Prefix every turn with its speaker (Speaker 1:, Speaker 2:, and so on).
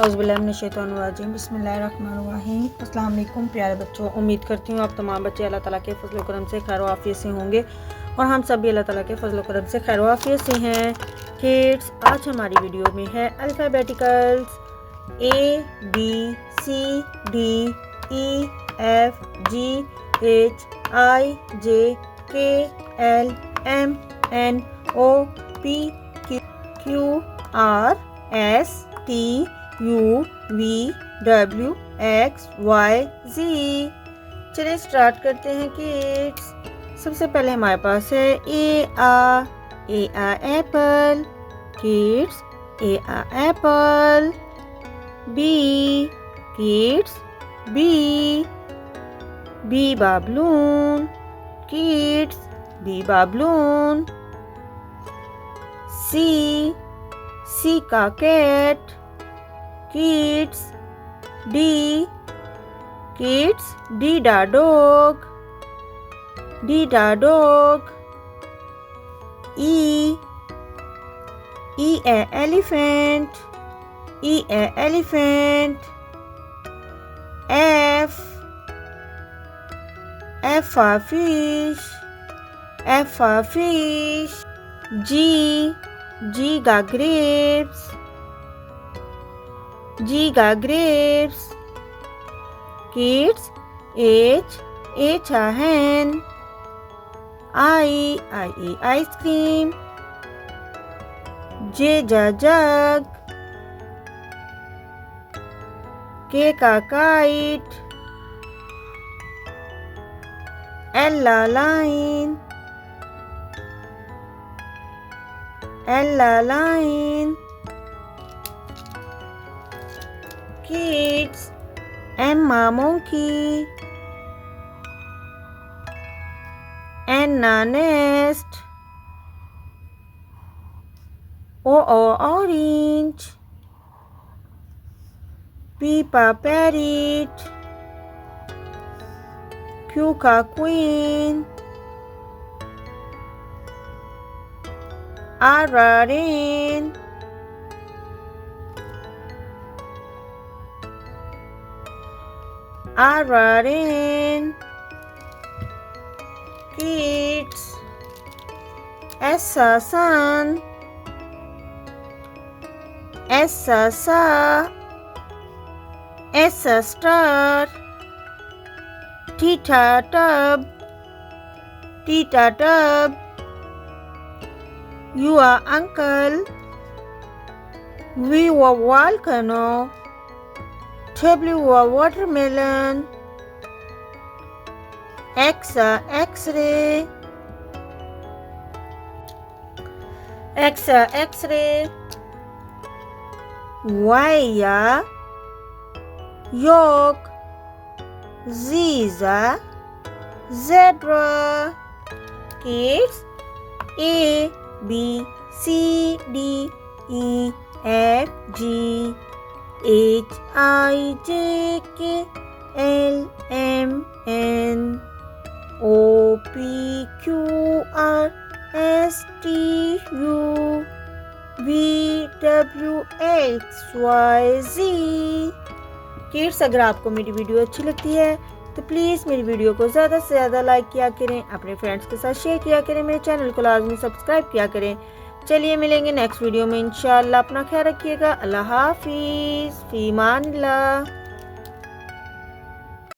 Speaker 1: औज़ुबिल्लाहिमिनश्शैतानिर्रजीम बिस्मिल्लाहिर्रहमानिर्रहीम। अस्सलाम वालेकुम प्यारे बच्चों, उम्मीद करती हूँ आप तमाम बच्चे अल्लाह ताला के फजल करम से खैर आफियत से होंगे और हम सब भी अल्लाह ताला के फजल करम से खैर आफियत से हैं। किड्स, आज हमारी वीडियो में है अल्फ़ाबेटिकल्स ABCDEFGHIJKLMNOPQRSTUVWXYZ। चलिए स्टार्ट करते हैं किड्स। सबसे पहले हमारे पास है A apple. Kids, A apple. B kids, B balloon। Kids, B balloon। C का cat. Kids, D dog. E elephant. F for fish। G का grapes। Kids, H a hen। I ice cream। J jug। K का kite। L line। Kids, M monkey। N nest। O orange। P parrot। Q का queen। R rain। Kids, S sun। S star। T tub। U uncle। V volcano। W watermelon। X-ray। Y yolk। Z zebra। Kids, ABCDEFGHIJKLMNOPQRSTUVWXYZ। Kids, अगर आपको मेरी video अच्छी लगती है तो please मेरी video को ज़्यादा से ज़्यादा लाइक किया करें, अपने फ्रेंड्स के साथ शेयर किया करें, मेरे चैनल को लाजमी सब्सक्राइब किया करें। चलिए मिलेंगे नेक्स्ट वीडियो में इंशाअल्लाह। अपना ख्याल रखिएगा। अल्लाह हाफिज़। फ़ी अमानिल्लाह।